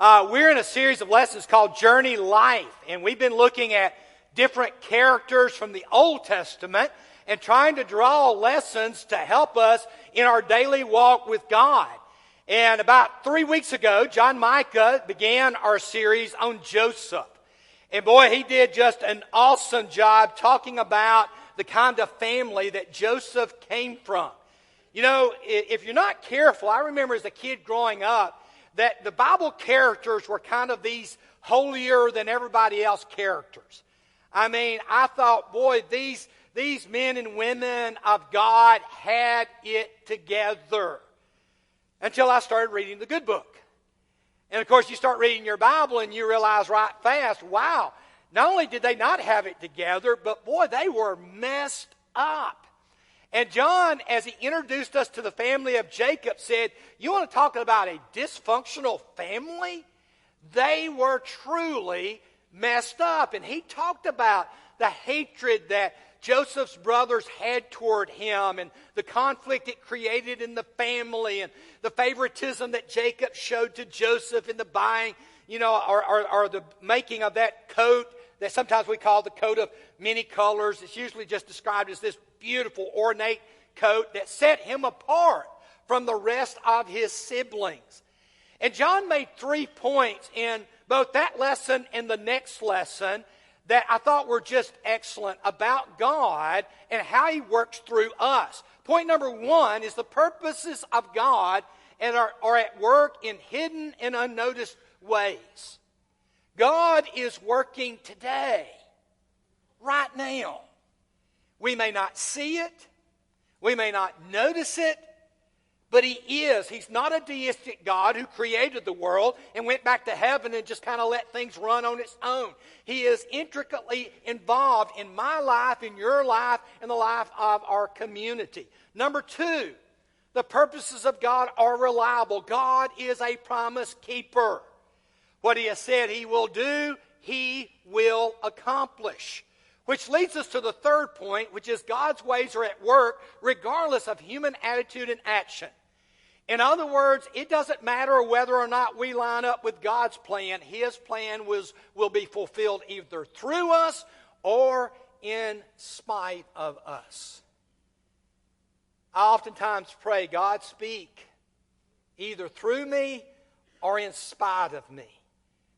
We're in a series of lessons called Journey Life, and we've been looking at different characters from the Old Testament and trying to draw lessons to help us in our daily walk with God. And about 3 weeks ago, John Micah began our series on Joseph. And boy, he did just an awesome job talking about the kind of family that Joseph came from. You know, if you're not careful, I remember as a kid growing up that the Bible characters were kind of these holier than everybody else characters. I mean, I thought, boy, these men and women of God had it together. Until I started reading the good book. And of course, you start reading your Bible and you realize right fast, wow, not only did they not have it together, but boy, they were messed up. And John, as he introduced us to the family of Jacob, said, you want to talk about a dysfunctional family? They were truly messed up. And he talked about the hatred that Joseph's brothers had toward him and the conflict it created in the family and the favoritism that Jacob showed to Joseph in the buying, or the making of that coat that sometimes we call the coat of many colors. It's usually just described as this beautiful, ornate coat that set him apart from the rest of his siblings. And John made 3 points in both that lesson and the next lesson that I thought were just excellent about God and how He works through us. Point number 1 is the purposes of God are at work in hidden and unnoticed ways. God is working today, right now. We may not see it, we may not notice it, but He is. He's not a deistic God who created the world and went back to heaven and just kind of let things run on its own. He is intricately involved in my life, in your life, and the life of our community. Number 2, the purposes of God are reliable. God is a promise keeper. What He has said He will do, He will accomplish. Which leads us to the third point, which is God's ways are at work regardless of human attitude and action. In other words, it doesn't matter whether or not we line up with God's plan. His plan will be fulfilled either through us or in spite of us. I oftentimes pray, God, speak either through me or in spite of me.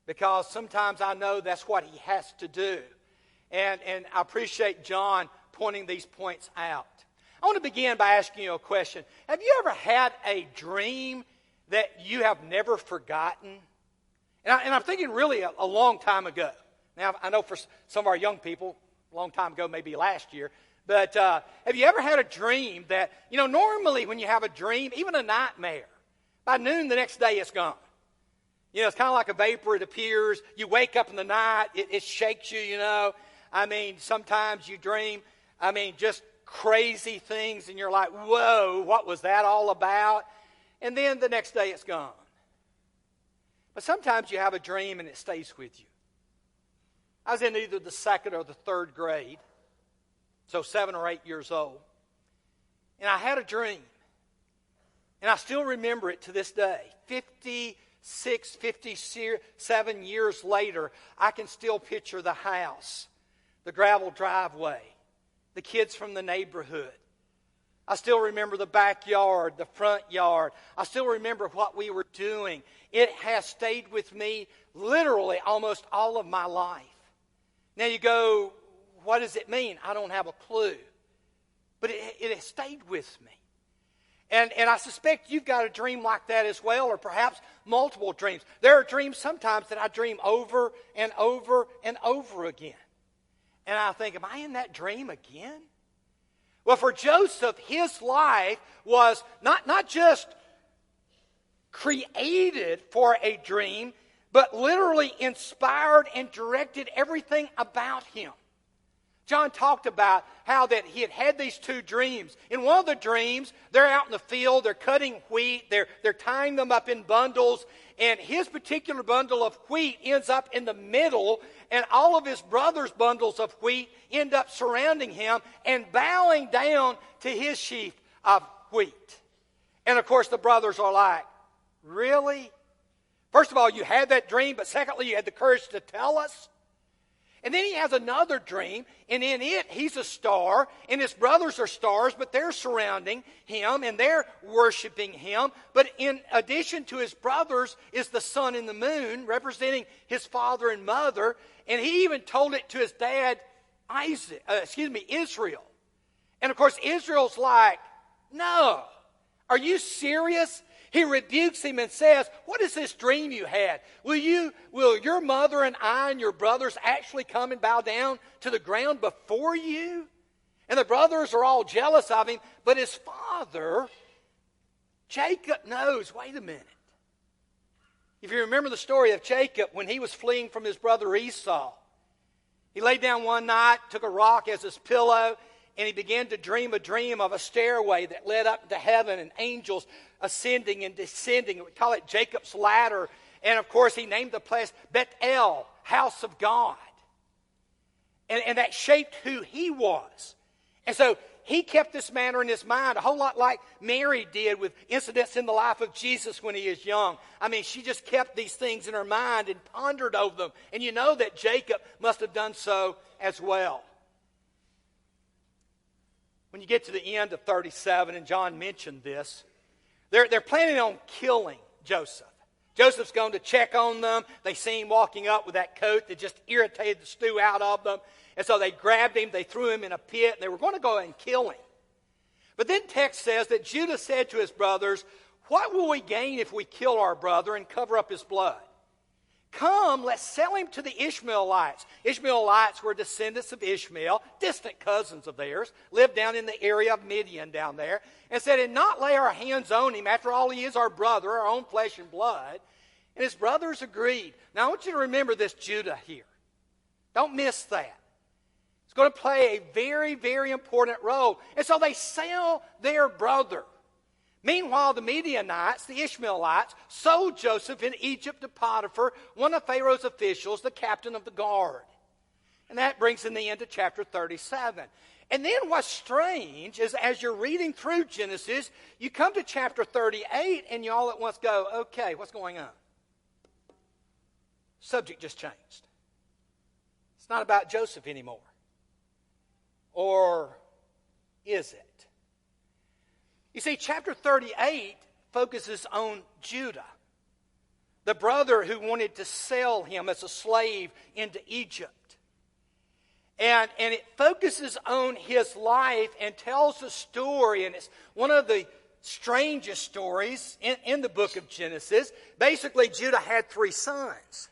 Because sometimes I know that's what He has to do. And I appreciate John pointing these points out. I want to begin by asking you a question. Have you ever had a dream that you have never forgotten? And I'm thinking really a long time ago. Now, I know for some of our young people, a long time ago, maybe last year. But have you ever had a dream that, normally when you have a dream, even a nightmare, by noon the next day it's gone. It's kind of like a vapor. It appears. You wake up in the night. It shakes you, I mean, sometimes you dream, just crazy things. And you're like, whoa, what was that all about? And then the next day it's gone. But sometimes you have a dream and it stays with you. I was in either the 2nd or the 3rd grade. So 7 or 8 years old. And I had a dream. And I still remember it to this day. 57 years later, I can still picture the house, the gravel driveway, the kids from the neighborhood. I still remember the backyard, the front yard. I still remember what we were doing. It has stayed with me literally almost all of my life. Now you go, what does it mean? I don't have a clue. But it has stayed with me. And I suspect you've got a dream like that as well, or perhaps multiple dreams. There are dreams sometimes that I dream over and over and over again. And I think, am I in that dream again? Well, for Joseph, his life was not just created for a dream, but literally inspired and directed everything about him. John talked about how that he had these 2 dreams. In one of the dreams, they're out in the field, they're cutting wheat, they're tying them up in bundles, and his particular bundle of wheat ends up in the middle, and all of his brothers' bundles of wheat end up surrounding him and bowing down to his sheaf of wheat. And of course the brothers are like, really? First of all, you had that dream, but secondly, you had the courage to tell us. And then he has another dream, and in it, he's a star, and his brothers are stars, but they're surrounding him, and they're worshiping him. But in addition to his brothers is the sun and the moon, representing his father and mother. And he even told it to his dad, Israel. And of course, Israel's like, no, are you serious? He rebukes him and says, what is this dream you had? Will your mother and I and your brothers actually come and bow down to the ground before you? And the brothers are all jealous of him, but his father, Jacob, knows, wait a minute. If you remember the story of Jacob when he was fleeing from his brother Esau, he laid down one night, took a rock as his pillow, and he began to dream a dream of a stairway that led up to heaven and angels ascending and descending. We call it Jacob's ladder. And of course, he named the place Bethel, house of God. And that shaped who he was. And so he kept this matter in his mind, a whole lot like Mary did with incidents in the life of Jesus when he was young. I mean, she just kept these things in her mind and pondered over them. And you know that Jacob must have done so as well. When you get to the end of 37, and John mentioned this, they're planning on killing Joseph. Joseph's going to check on them. They see him walking up with that coat that just irritated the stew out of them. And so they grabbed him, they threw him in a pit, and they were going to go and kill him. But then text says that Judah said to his brothers, what will we gain if we kill our brother and cover up his blood? Come, let's sell him to the Ishmaelites. Ishmaelites were descendants of Ishmael, distant cousins of theirs, lived down in the area of Midian down there, and said, and not lay our hands on him. After all, he is our brother, our own flesh and blood. And his brothers agreed. Now, I want you to remember this Judah here. Don't miss that. It's going to play a very, very important role. And so they sell their brother. Meanwhile, the Midianites, the Ishmaelites, sold Joseph in Egypt to Potiphar, one of Pharaoh's officials, the captain of the guard. And that brings in the end of chapter 37. And then what's strange is as you're reading through Genesis, you come to chapter 38 and you all at once go, okay, what's going on? Subject just changed. It's not about Joseph anymore. Or is it? You see, chapter 38 focuses on Judah, the brother who wanted to sell him as a slave into Egypt. And it focuses on his life and tells a story, and it's one of the strangest stories in the book of Genesis. Basically, Judah had 3 sons.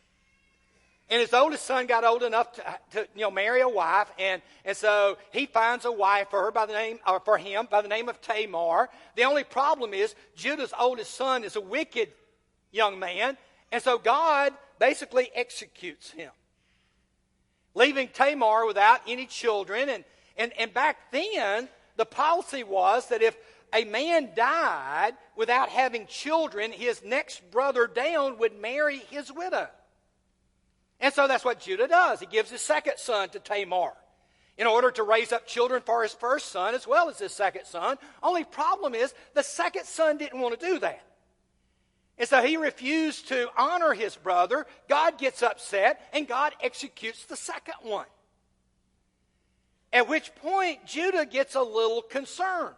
And his oldest son got old enough to marry a wife, and so he finds a wife for him by the name of Tamar. The only problem is Judah's oldest son is a wicked young man, and so God basically executes him, leaving Tamar without any children. And back then, the policy was that if a man died without having children, his next brother down would marry his widow. And so that's what Judah does. He gives his second son to Tamar in order to raise up children for his first son as well as his second son. Only problem is the second son didn't want to do that. And so he refused to honor his brother. God gets upset and God executes the second one. At which point Judah gets a little concerned.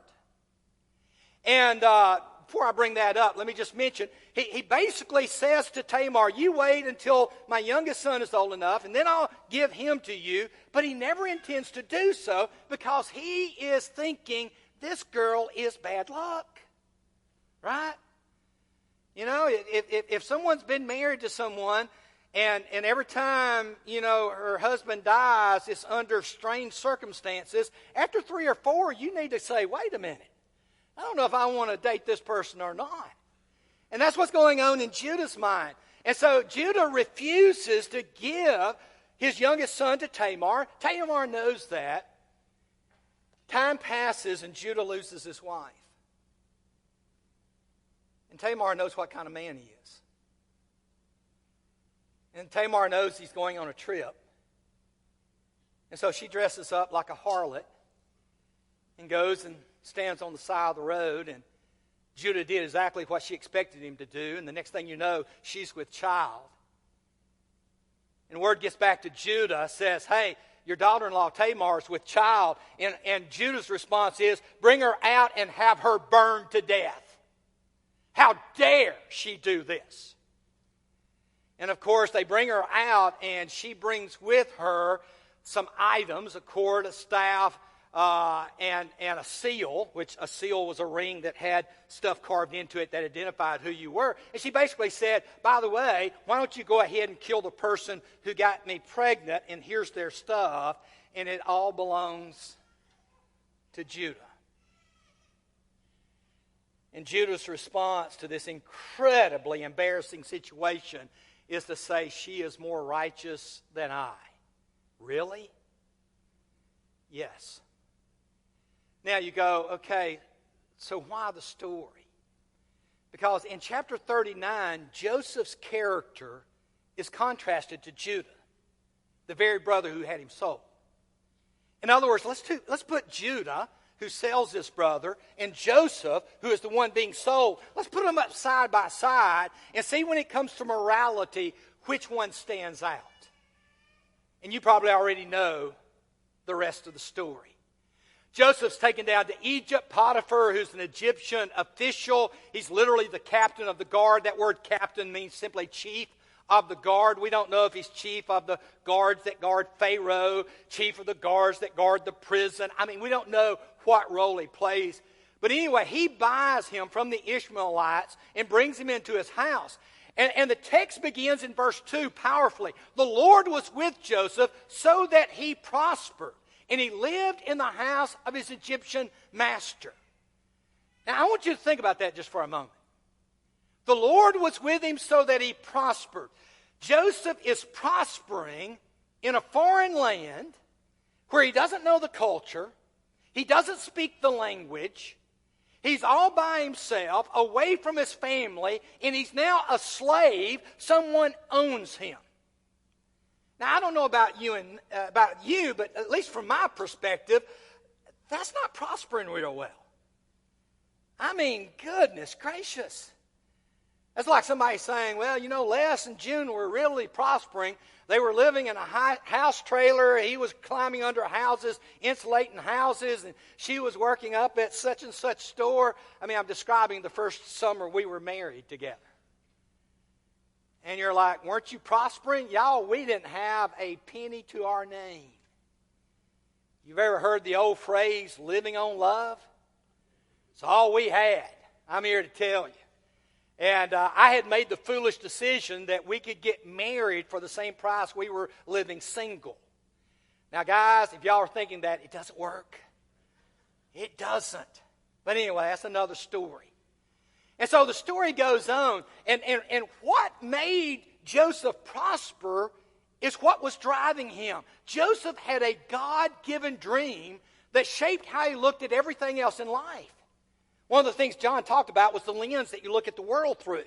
And before I bring that up, let me just mention, he basically says to Tamar, you wait until my youngest son is old enough, and then I'll give him to you. But he never intends to do so because he is thinking, this girl is bad luck. Right? You know, if someone's been married to someone, and every time, her husband dies, it's under strange circumstances, after 3 or 4, you need to say, wait a minute. I don't know if I want to date this person or not. And that's what's going on in Judah's mind. And so Judah refuses to give his youngest son to Tamar. Tamar knows that. Time passes and Judah loses his wife. And Tamar knows what kind of man he is. And Tamar knows he's going on a trip. And so she dresses up like a harlot and goes and stands on the side of the road and Judah did exactly what she expected him to do, and the next thing you know, she's with child. And word gets back to Judah, says, hey, your daughter-in-law Tamar is with child. And Judah's response is, bring her out and have her burned to death. How dare she do this? And of course, they bring her out, and she brings with her some items, a cord, a staff, and a seal, which a seal was a ring that had stuff carved into it that identified who you were. And she basically said, by the way, why don't you go ahead and kill the person who got me pregnant, and here's their stuff, and it all belongs to Judah. And Judah's response to this incredibly embarrassing situation is to say, she is more righteous than I. Really? Yes. Now you go, okay, so why the story? Because in chapter 39, Joseph's character is contrasted to Judah, the very brother who had him sold. In other words, let's put Judah, who sells this brother, and Joseph, who is the one being sold. Let's put them up side by side and see when it comes to morality, which one stands out. And you probably already know the rest of the story. Joseph's taken down to Egypt. Potiphar, who's an Egyptian official, he's literally the captain of the guard. That word captain means simply chief of the guard. We don't know if he's chief of the guards that guard Pharaoh, chief of the guards that guard the prison. I mean, we don't know what role he plays. But anyway, he buys him from the Ishmaelites and brings him into his house. And the text begins in verse 2 powerfully. The Lord was with Joseph so that he prospered, and he lived in the house of his Egyptian master. Now, I want you to think about that just for a moment. The Lord was with him so that he prospered. Joseph is prospering in a foreign land where he doesn't know the culture. He doesn't speak the language. He's all by himself, away from his family, and he's now a slave. Someone owns him. Now, I don't know about you, but at least from my perspective, that's not prospering real well. I mean, goodness gracious. That's like somebody saying, well, you know, Les and June were really prospering. They were living in a house trailer. He was climbing under houses, insulating houses, and she was working up at such and such store. I mean, I'm describing the first summer we were married together. And you're like, weren't you prospering? Y'all, we didn't have a penny to our name. You've ever heard the old phrase, living on love? It's all we had. I'm here to tell you. And I had made the foolish decision that we could get married for the same price we were living single. Now, guys, if y'all are thinking that, it doesn't work. It doesn't. But anyway, that's another story. And so the story goes on. And what made Joseph prosper is what was driving him. Joseph had a God-given dream that shaped how he looked at everything else in life. One of the things John talked about was the lens that you look at the world through.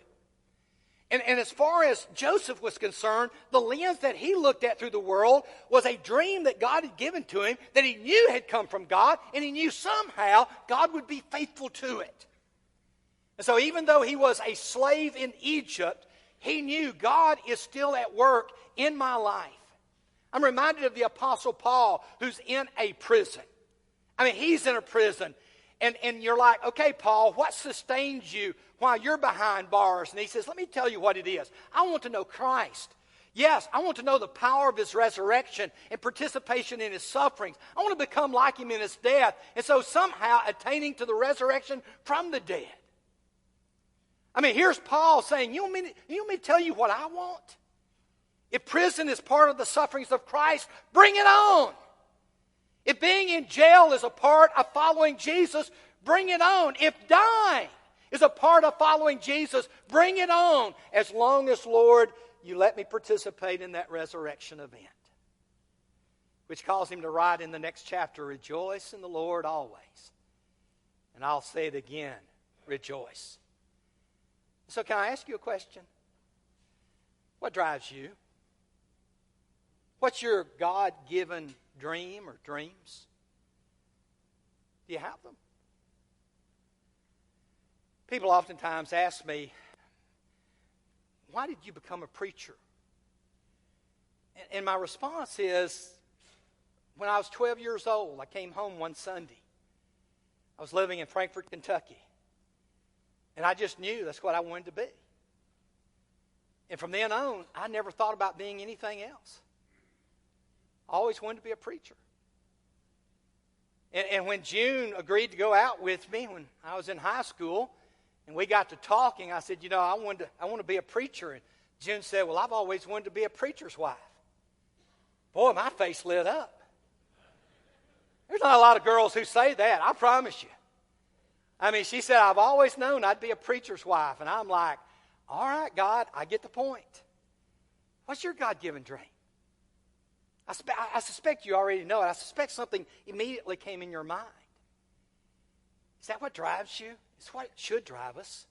And as far as Joseph was concerned, the lens that he looked at through the world was a dream that God had given to him that he knew had come from God, and he knew somehow God would be faithful to it. And so even though he was a slave in Egypt, he knew God is still at work in my life. I'm reminded of the Apostle Paul, who's in a prison. I mean, he's in a prison. And you're like, okay, Paul, what sustains you while you're behind bars? And he says, let me tell you what it is. I want to know Christ. Yes, I want to know the power of his resurrection and participation in his sufferings. I want to become like him in his death. And so somehow attaining to the resurrection from the dead. I mean, here's Paul saying, you want me to tell you what I want? If prison is part of the sufferings of Christ, bring it on. If being in jail is a part of following Jesus, bring it on. If dying is a part of following Jesus, bring it on. As long as, Lord, you let me participate in that resurrection event. Which calls him to write in the next chapter, rejoice in the Lord always. And I'll say it again, rejoice. So can I ask you a question? What drives you? What's your God-given dream or dreams? Do you have them? People oftentimes ask me, why did you become a preacher? And my response is, when I was 12 years old, I came home one Sunday. I was living in Frankfort, Kentucky. And I just knew that's what I wanted to be. And from then on, I never thought about being anything else. I always wanted to be a preacher. And when June agreed to go out with me when I was in high school, and we got to talking, I said, I want to be a preacher. And June said, well, I've always wanted to be a preacher's wife. Boy, my face lit up. There's not a lot of girls who say that, I promise you. She said, I've always known I'd be a preacher's wife. And I'm like, all right, God, I get the point. What's your God-given dream? I suspect you already know it. I suspect something immediately came in your mind. Is that what drives you? It's what should drive us.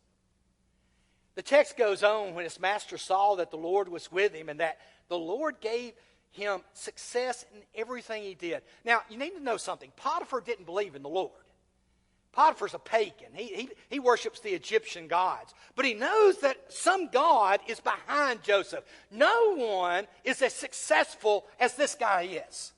The text goes on, when his master saw that the Lord was with him and that the Lord gave him success in everything he did. Now, you need to know something. Potiphar didn't believe in the Lord. Potiphar's a pagan. He worships the Egyptian gods. But he knows that some God is behind Joseph. No one is as successful as this guy is.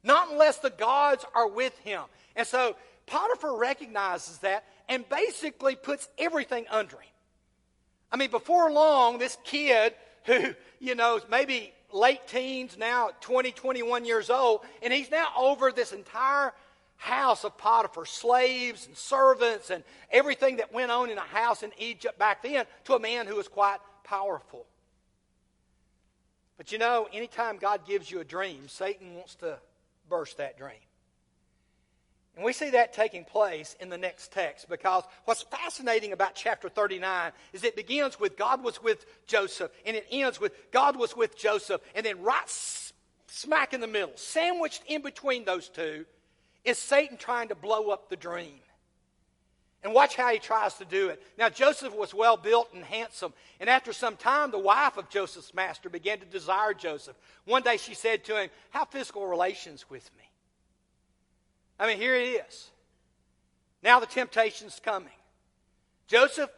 Not unless the gods are with him. And so Potiphar recognizes that and basically puts everything under him. Before long, this kid who, is maybe late teens, now 20, 21 years old, and he's now over this entire house of Potiphar, slaves and servants and everything that went on in a house in Egypt back then, to a man who was quite powerful. But anytime God gives you a dream, Satan wants to burst that dream. And we see that taking place in the next text, because what's fascinating about chapter 39 is it begins with God was with Joseph, and it ends with God was with Joseph, and then right smack in the middle, sandwiched in between those two, is Satan trying to blow up the dream. And watch how he tries to do it. Now, Joseph was well built and handsome. And after some time, the wife of Joseph's master began to desire Joseph. One day she said to him, have physical relations with me. Here it is. Now the temptation's coming. Joseph,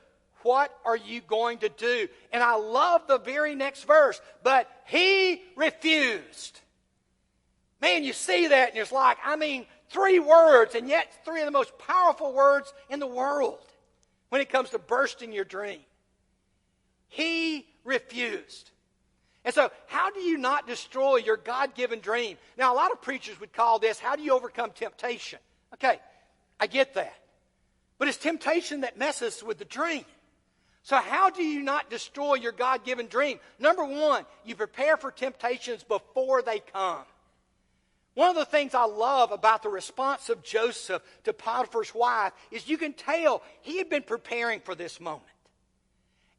what are you going to do? And I love the very next verse. But he refused. Man, you see that and it's like, 3 words, and yet 3 of the most powerful words in the world when it comes to bursting your dream. He refused. And so, how do you not destroy your God-given dream? Now, a lot of preachers would call this, how do you overcome temptation? Okay, I get that. But it's temptation that messes with the dream. So how do you not destroy your God-given dream? Number 1, you prepare for temptations before they come. One of the things I love about the response of Joseph to Potiphar's wife is you can tell he had been preparing for this moment.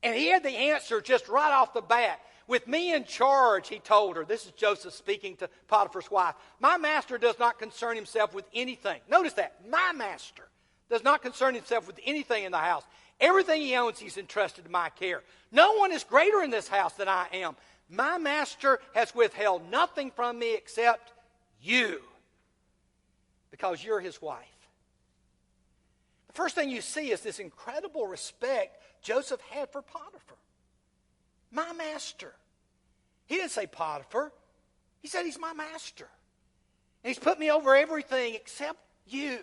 And he had the answer just right off the bat. With me in charge, he told her, this is Joseph speaking to Potiphar's wife, my master does not concern himself with anything. Notice that, my master does not concern himself with anything in the house. Everything he owns, he's entrusted to my care. No one is greater in this house than I am. My master has withheld nothing from me except you, because you're his wife. The first thing you see is this incredible respect Joseph had for Potiphar. My master. He didn't say Potiphar. He said he's my master. And he's put me over everything except you.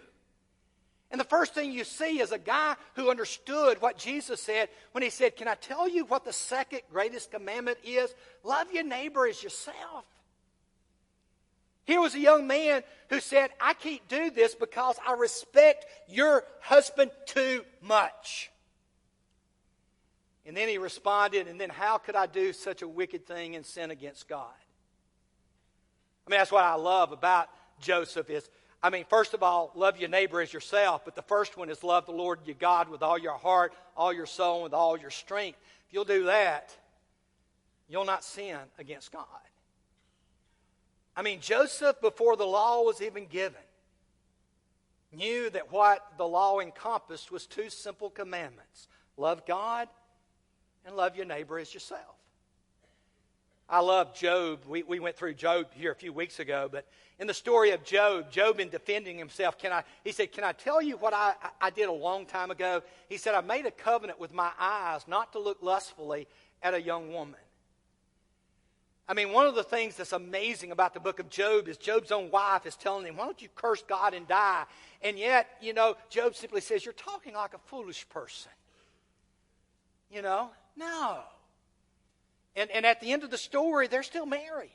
And the first thing you see is a guy who understood what Jesus said when he said, can I tell you what the second greatest commandment is? Love your neighbor as yourself. Here was a young man who said, I can't do this because I respect your husband too much. And then he responded, and then how could I do such a wicked thing and sin against God? That's what I love about Joseph is, first of all, love your neighbor as yourself. But the first one is love the Lord your God with all your heart, all your soul, and with all your strength. If you'll do that, you'll not sin against God. Joseph, before the law was even given, knew that what the law encompassed was 2 simple commandments. Love God and love your neighbor as yourself. I love Job. We went through Job here a few weeks ago, but in the story of Job in defending himself, he said, can I tell you what I did a long time ago? He said, I made a covenant with my eyes not to look lustfully at a young woman. I mean, one of the things that's amazing about the book of Job is Job's own wife is telling him, why don't you curse God and die? And yet, Job simply says, you're talking like a foolish person. No. And at the end of the story, they're still married.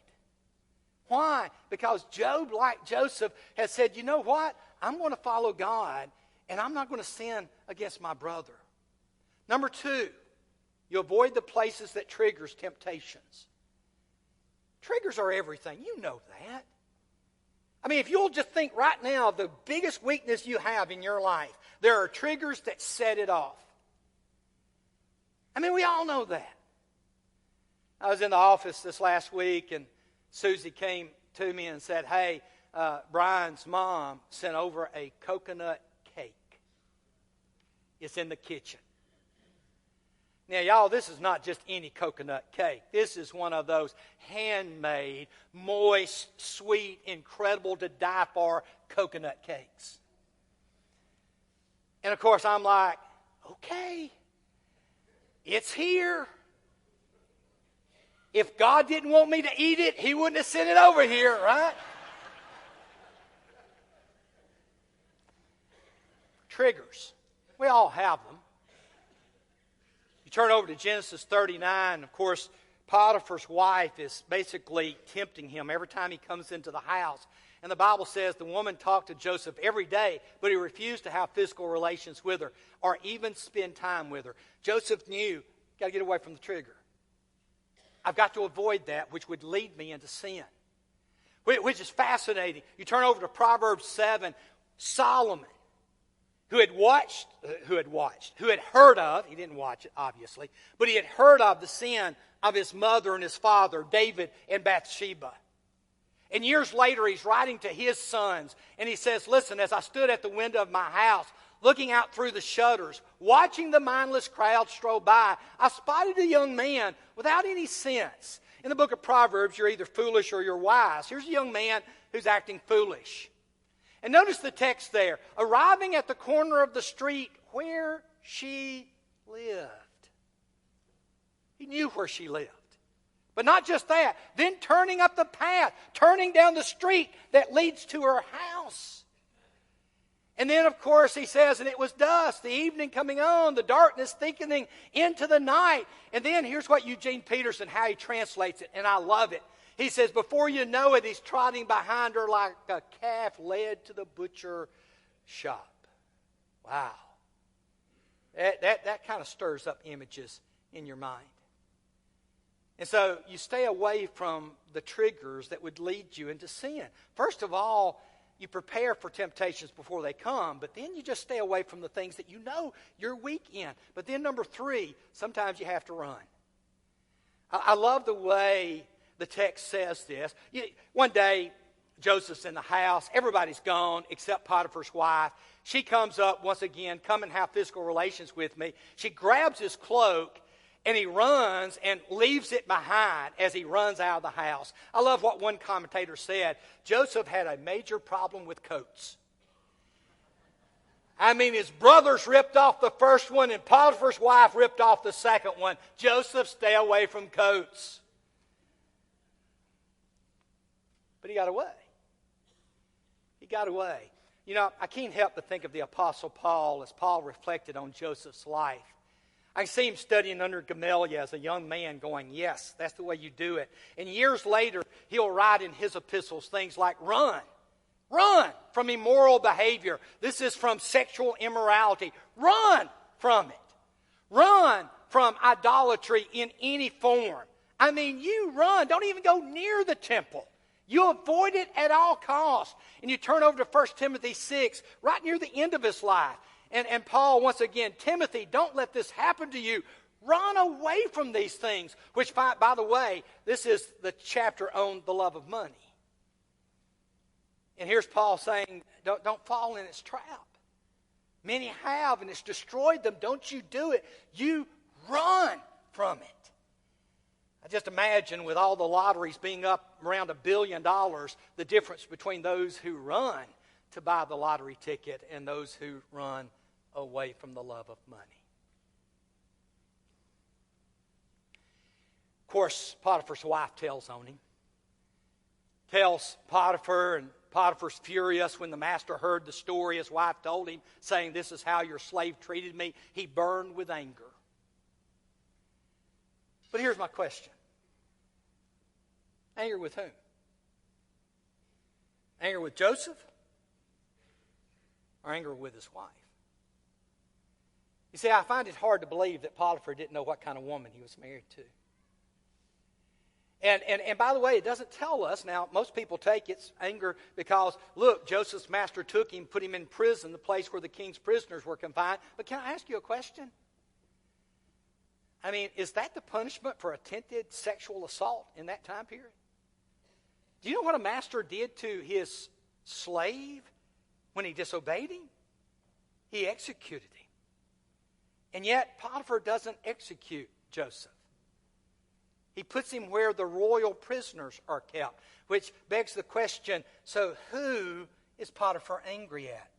Why? Because Job, like Joseph, has said, you know what? I'm going to follow God, and I'm not going to sin against my brother. Number 2, you avoid the places that triggers temptations. Triggers are everything. You know that. I mean, if you'll just think right now of the biggest weakness you have in your life, there are triggers that set it off. I mean, we all know that. I was in the office this last week, and Susie came to me and said, hey, Brian's mom sent over a coconut cake. It's in the kitchen. Now, y'all, this is not just any coconut cake. This is one of those handmade, moist, sweet, incredible to die for coconut cakes. And, of course, I'm like, okay, it's here. If God didn't want me to eat it, He wouldn't have sent it over here, right? Triggers. We all have them. You turn over to Genesis 39, of course, Potiphar's wife is basically tempting him every time he comes into the house. And the Bible says the woman talked to Joseph every day, but he refused to have physical relations with her or even spend time with her. Joseph knew, got to get away from the trigger. I've got to avoid that, which would lead me into sin. Which is fascinating. You turn over to Proverbs 7, Solomon, who had heard of, he didn't watch it, obviously, but he had heard of the sin of his mother and his father, David and Bathsheba. And years later, he's writing to his sons, and he says, listen, as I stood at the window of my house, looking out through the shutters, watching the mindless crowd stroll by, I spotted a young man without any sense. In the book of Proverbs, you're either foolish or you're wise. Here's a young man who's acting foolish. And notice the text there. Arriving at the corner of the street where she lived. He knew where she lived. But not just that. Then turning up the path. Turning down the street that leads to her house. And then, of course, he says, and it was dusk, the evening coming on, the darkness thickening into the night. And then here's what Eugene Peterson, how he translates it, and I love it. He says, before you know it, he's trotting behind her like a calf led to the butcher shop. Wow. That kind of stirs up images in your mind. And so you stay away from the triggers that would lead you into sin. First of all, you prepare for temptations before they come, but then you just stay away from the things that you know you're weak in. But then number 3, sometimes you have to run. I love the way the text says this. One day, Joseph's in the house. Everybody's gone except Potiphar's wife. She comes up once again, come and have physical relations with me. She grabs his cloak, and he runs and leaves it behind as he runs out of the house. I love what one commentator said. Joseph had a major problem with coats. I mean, his brothers ripped off the first one, and Potiphar's wife ripped off the second one. Joseph, stay away from coats. But he got away. He got away. I can't help but think of the Apostle Paul as Paul reflected on Joseph's life. I see him studying under Gamaliel as a young man going, yes, that's the way you do it. And years later, he'll write in his epistles things like, run from immoral behavior. This is from sexual immorality. Run from it. Run from idolatry in any form. I mean, you run. Don't even go near the temple. You avoid it at all costs. And you turn over to 1 Timothy 6, right near the end of his life. And Paul, once again, Timothy, don't let this happen to you. Run away from these things. Which, by the way, this is the chapter on the love of money. And here's Paul saying, don't fall in its trap. Many have, and it's destroyed them. Don't you do it. You run from it. I just imagine with all the lotteries being up around $1 billion, the difference between those who run to buy the lottery ticket and those who run away from the love of money. Of course, Potiphar's wife tells on him. Tells Potiphar, and Potiphar's furious when the master heard the story his wife told him, saying, "This is how your slave treated me." He burned with anger. But here's my question. Anger with whom? Anger with Joseph? Or anger with his wife? You see, I find it hard to believe that Potiphar didn't know what kind of woman he was married to. And by the way, it doesn't tell us. Now, most people take it's anger because, look, Joseph's master took him, put him in prison, the place where the king's prisoners were confined. But can I ask you a question? I mean, is that the punishment for attempted sexual assault in that time period? Do you know what a master did to his slave when he disobeyed him? He executed him. And yet, Potiphar doesn't execute Joseph. He puts him where the royal prisoners are kept, which begs the question, so who is Potiphar angry at?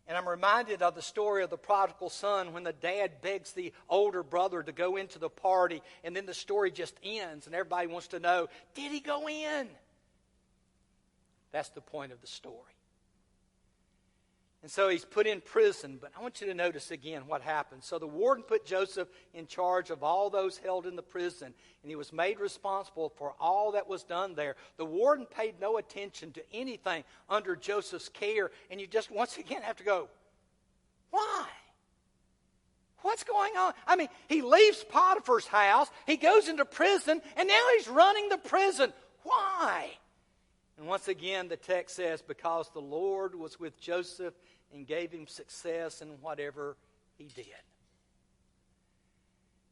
And I'm reminded of the story of the prodigal son when the dad begs the older brother to go into the party, and then the story just ends, and everybody wants to know, did he go in? That's the point of the story. And so he's put in prison, but I want you to notice again what happened. So the warden put Joseph in charge of all those held in the prison, and he was made responsible for all that was done there. The warden paid no attention to anything under Joseph's care, and you just once again have to go, why? What's going on? I mean, he leaves Potiphar's house, he goes into prison, and now he's running the prison. Why? And once again, the text says, because the Lord was with Joseph and gave him success in whatever he did.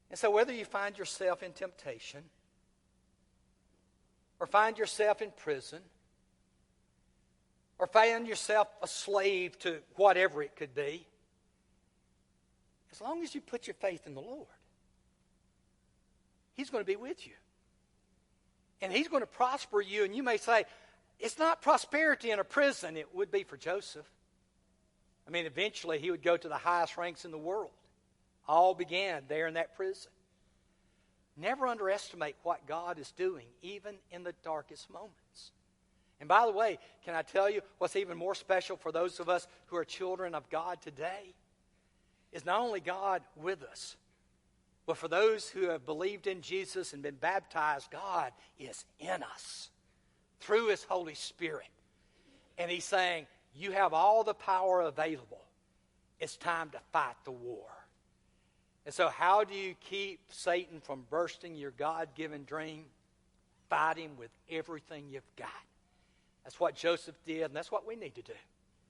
And so whether you find yourself in temptation or find yourself in prison or find yourself a slave to whatever it could be, as long as you put your faith in the Lord, He's going to be with you. And He's going to prosper you. And you may say, it's not prosperity in a prison. It would be for Joseph. I mean, eventually he would go to the highest ranks in the world. All began there in that prison. Never underestimate what God is doing, even in the darkest moments. And by the way, can I tell you what's even more special for those of us who are children of God today? Is not only God with us, but for those who have believed in Jesus and been baptized, God is in us through His Holy Spirit. And He's saying, you have all the power available. It's time to fight the war. And so how do you keep Satan from bursting your God-given dream? Fight him with everything you've got. That's what Joseph did, and that's what we need to do.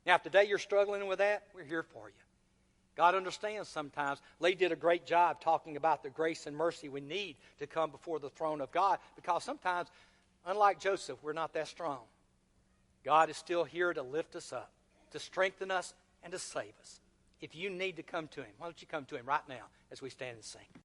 Now, if today you're struggling with that, we're here for you. God understands sometimes. Lee did a great job talking about the grace and mercy we need to come before the throne of God, because sometimes, unlike Joseph, we're not that strong. God is still here to lift us up, to strengthen us, and to save us. If you need to come to Him, why don't you come to Him right now as we stand and sing.